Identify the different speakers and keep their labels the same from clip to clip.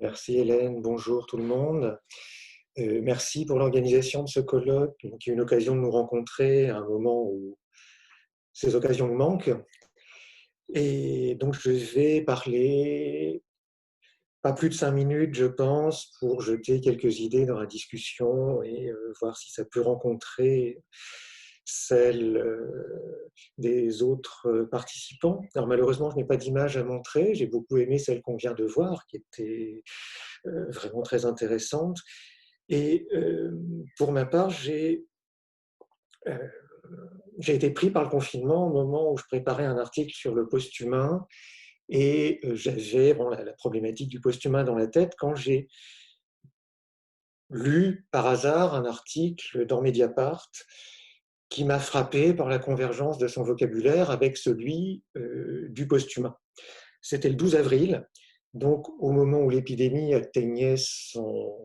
Speaker 1: Merci Hélène, bonjour tout le monde. Merci pour l'organisation de ce colloque, qui est une occasion de nous rencontrer à un moment où ces occasions nous manquent. Et donc je vais parler pas plus de 5 minutes, je pense, pour jeter quelques idées dans la discussion et voir si ça peut rencontrer celles des autres participants. Alors malheureusement, je n'ai pas d'image à montrer. J'ai beaucoup aimé celle qu'on vient de voir, qui était vraiment très intéressante. Et pour ma part, euh, j'ai été pris par le confinement au moment où je préparais un article sur le post-humain et j'avais la problématique du post-humain dans la tête quand j'ai lu par hasard un article dans Mediapart qui m'a frappé par la convergence de son vocabulaire avec celui du post-humain. C'était le 12 avril, donc au moment où l'épidémie atteignait son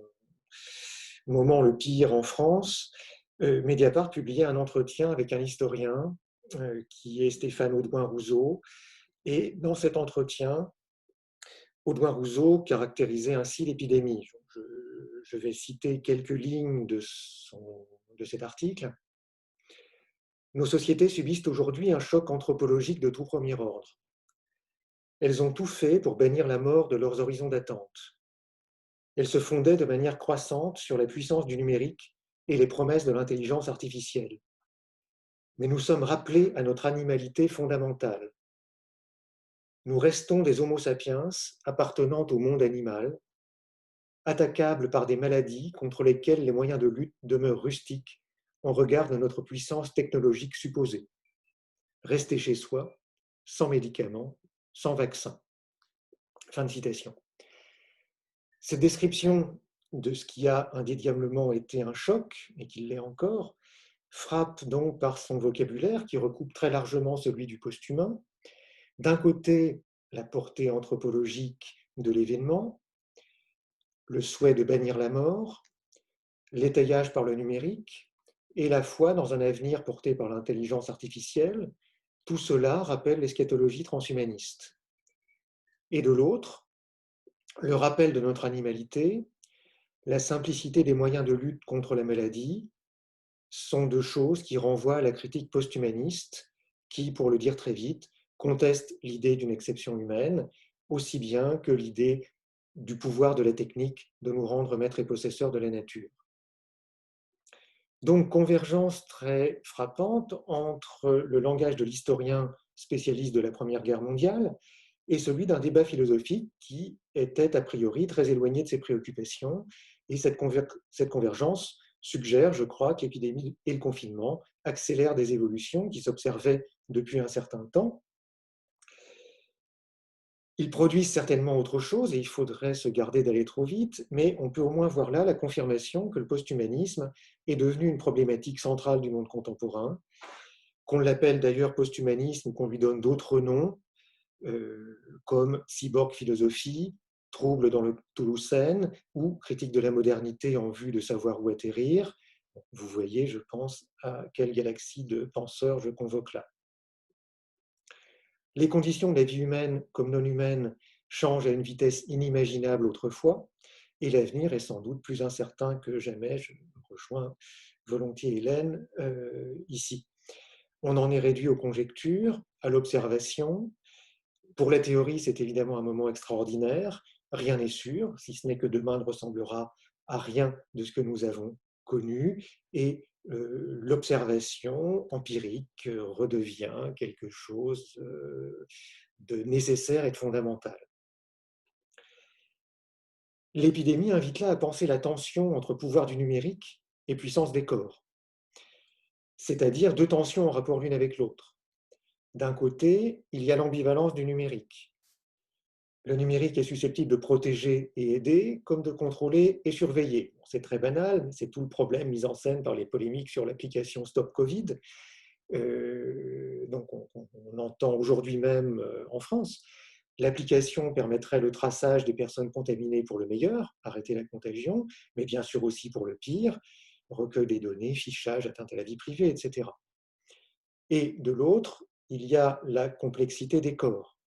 Speaker 1: moment le pire en France. Mediapart publiait un entretien avec un historien qui est Stéphane Audouin-Rousseau. Et dans cet entretien, Audouin-Rousseau caractérisait ainsi l'épidémie. Je vais citer quelques lignes de cet article. Nos sociétés subissent aujourd'hui un choc anthropologique de tout premier ordre. Elles ont tout fait pour bannir la mort de leurs horizons d'attente. Elles se fondaient de manière croissante sur la puissance du numérique et les promesses de l'intelligence artificielle. Mais nous sommes rappelés à notre animalité fondamentale. Nous restons des Homo sapiens appartenant au monde animal, attaquables par des maladies contre lesquelles les moyens de lutte demeurent rustiques en regard de notre puissance technologique supposée. Rester chez soi, sans médicaments, sans vaccin. Fin de citation. Cette description de ce qui a indéniablement été un choc, et qui l'est encore, frappe donc par son vocabulaire qui recoupe très largement celui du post-humain. D'un côté, la portée anthropologique de l'événement, le souhait de bannir la mort, l'étayage par le numérique, et la foi dans un avenir porté par l'intelligence artificielle, tout cela rappelle l'eschatologie transhumaniste. Et de l'autre, le rappel de notre animalité, la simplicité des moyens de lutte contre la maladie, sont deux choses qui renvoient à la critique post-humaniste, qui, pour le dire très vite, conteste l'idée d'une exception humaine, aussi bien que l'idée du pouvoir de la technique de nous rendre maîtres et possesseurs de la nature. Donc, convergence très frappante entre le langage de l'historien spécialiste de la Première Guerre mondiale et celui d'un débat philosophique qui était a priori très éloigné de ses préoccupations. Et cette convergence suggère, je crois, que l'épidémie et le confinement accélèrent des évolutions qui s'observaient depuis un certain temps. Ils produisent certainement autre chose et il faudrait se garder d'aller trop vite, mais on peut au moins voir là la confirmation que le post-humanisme est devenu une problématique centrale du monde contemporain, qu'on l'appelle d'ailleurs post-humanisme ou qu'on lui donne d'autres noms, comme cyborg philosophie, trouble dans le Toulousaine ou critique de la modernité en vue de savoir où atterrir. Vous voyez, je pense, à quelle galaxie de penseurs je convoque là. Les conditions de la vie humaine comme non humaine changent à une vitesse inimaginable autrefois, et l'avenir est sans doute plus incertain que jamais. Je rejoins volontiers Hélène ici. On en est réduit aux conjectures, à l'observation. Pour la théorie, c'est évidemment un moment extraordinaire. Rien n'est sûr, si ce n'est que demain ne ressemblera à rien de ce que nous avons connu. Et l'observation empirique redevient quelque chose de nécessaire et de fondamental. L'épidémie invite là à penser la tension entre pouvoir du numérique et puissance des corps, c'est-à-dire deux tensions en rapport l'une avec l'autre. D'un côté, il y a l'ambivalence du numérique. Le numérique est susceptible de protéger et aider, comme de contrôler et surveiller. C'est très banal, mais c'est tout le problème mis en scène par les polémiques sur l'application Stop Covid. Donc on entend aujourd'hui même en France, l'application permettrait le traçage des personnes contaminées pour le meilleur, arrêter la contagion, mais bien sûr aussi pour le pire, recueil des données, fichage, atteinte à la vie privée, etc. Et de l'autre, il y a la complexité des corps.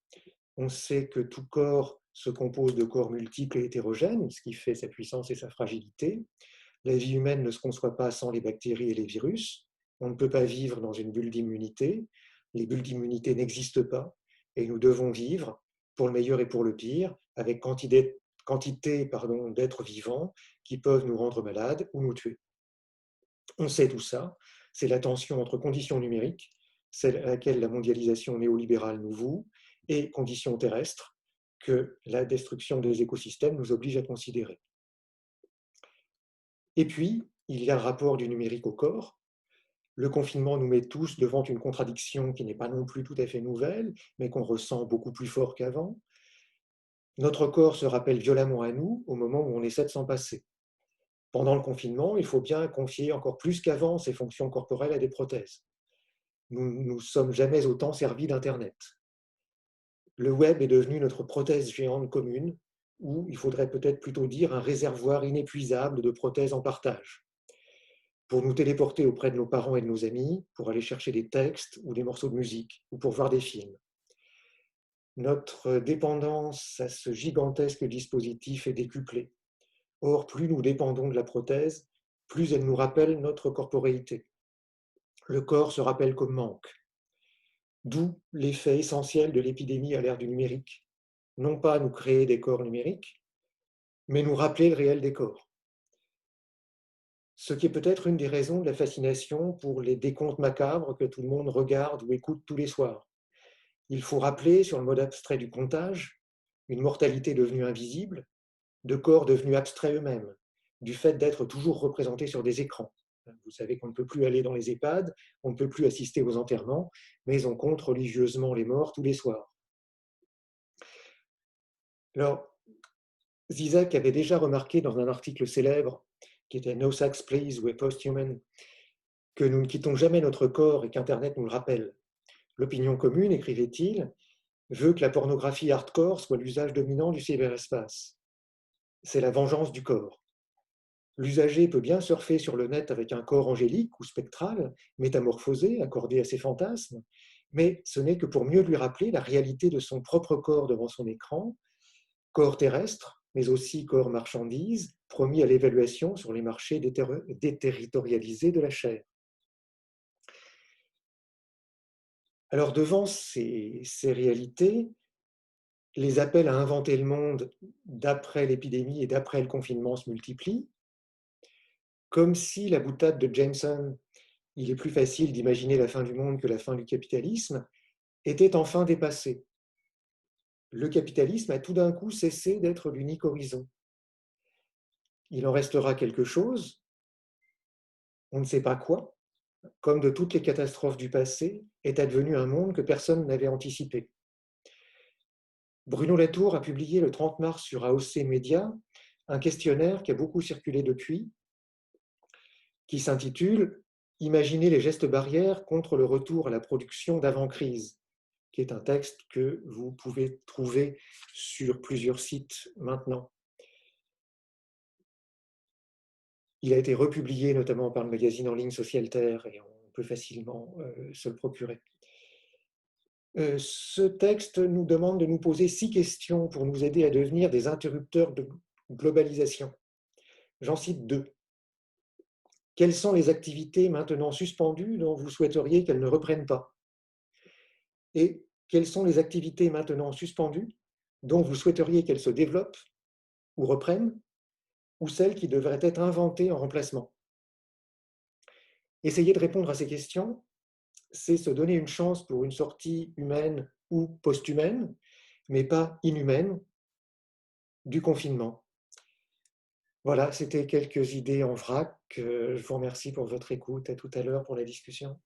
Speaker 1: On sait que tout corps se compose de corps multiples et hétérogènes, ce qui fait sa puissance et sa fragilité. La vie humaine ne se conçoit pas sans les bactéries et les virus. On ne peut pas vivre dans une bulle d'immunité. Les bulles d'immunité n'existent pas et nous devons vivre, pour le meilleur et pour le pire, avec quantité d'êtres vivants qui peuvent nous rendre malades ou nous tuer. On sait tout ça. C'est la tension entre conditions numériques, celle à laquelle la mondialisation néolibérale nous voue, et conditions terrestres que la destruction des écosystèmes nous oblige à considérer. Et puis, il y a le rapport du numérique au corps. Le confinement nous met tous devant une contradiction qui n'est pas non plus tout à fait nouvelle, mais qu'on ressent beaucoup plus fort qu'avant. Notre corps se rappelle violemment à nous au moment où on essaie de s'en passer. Pendant le confinement, il faut bien confier encore plus qu'avant ses fonctions corporelles à des prothèses. Nous ne nous sommes jamais autant servis d'Internet. Le web est devenu notre prothèse géante commune, ou il faudrait peut-être plutôt dire un réservoir inépuisable de prothèses en partage. Pour nous téléporter auprès de nos parents et de nos amis, pour aller chercher des textes ou des morceaux de musique, ou pour voir des films. Notre dépendance à ce gigantesque dispositif est décuplée. Or, plus nous dépendons de la prothèse, plus elle nous rappelle notre corporéité. Le corps se rappelle comme manque. D'où l'effet essentiel de l'épidémie à l'ère du numérique. Non pas nous créer des corps numériques, mais nous rappeler le réel des corps. Ce qui est peut-être une des raisons de la fascination pour les décomptes macabres que tout le monde regarde ou écoute tous les soirs. Il faut rappeler, sur le mode abstrait du comptage, une mortalité devenue invisible, de corps devenus abstraits eux-mêmes, du fait d'être toujours représentés sur des écrans. Vous savez qu'on ne peut plus aller dans les EHPAD, on ne peut plus assister aux enterrements, mais on compte religieusement les morts tous les soirs. Alors, Zizek avait déjà remarqué dans un article célèbre, qui était No Sex Please, We're Posthuman, que nous ne quittons jamais notre corps et qu'Internet nous le rappelle. L'opinion commune, écrivait-il, veut que la pornographie hardcore soit l'usage dominant du cyberespace. C'est la vengeance du corps. L'usager peut bien surfer sur le net avec un corps angélique ou spectral, métamorphosé, accordé à ses fantasmes, mais ce n'est que pour mieux lui rappeler la réalité de son propre corps devant son écran, corps terrestre, mais aussi corps marchandise, promis à l'évaluation sur les marchés déterritorialisés de la chair. Alors devant ces réalités, les appels à inventer le monde d'après l'épidémie et d'après le confinement se multiplient, comme si la boutade de Jameson, il est plus facile d'imaginer la fin du monde que la fin du capitalisme, était enfin dépassée. Le capitalisme a tout d'un coup cessé d'être l'unique horizon. Il en restera quelque chose, on ne sait pas quoi, comme de toutes les catastrophes du passé, est advenu un monde que personne n'avait anticipé. Bruno Latour a publié le 30 mars sur AOC Media un questionnaire qui a beaucoup circulé depuis, qui s'intitule « Imaginez les gestes barrières contre le retour à la production d'avant-crise », qui est un texte que vous pouvez trouver sur plusieurs sites maintenant. Il a été republié notamment par le magazine en ligne Socialterre et on peut facilement se le procurer. Ce texte nous demande de nous poser 6 questions pour nous aider à devenir des interrupteurs de globalisation. J'en cite 2. Quelles sont les activités maintenant suspendues dont vous souhaiteriez qu'elles ne reprennent pas? Et quelles sont les activités maintenant suspendues dont vous souhaiteriez qu'elles se développent ou reprennent, ou celles qui devraient être inventées en remplacement? Essayer de répondre à ces questions, c'est se donner une chance pour une sortie humaine ou post-humaine, mais pas inhumaine, du confinement. Voilà, c'était quelques idées en vrac. Je vous remercie pour votre écoute. À tout à l'heure pour la discussion.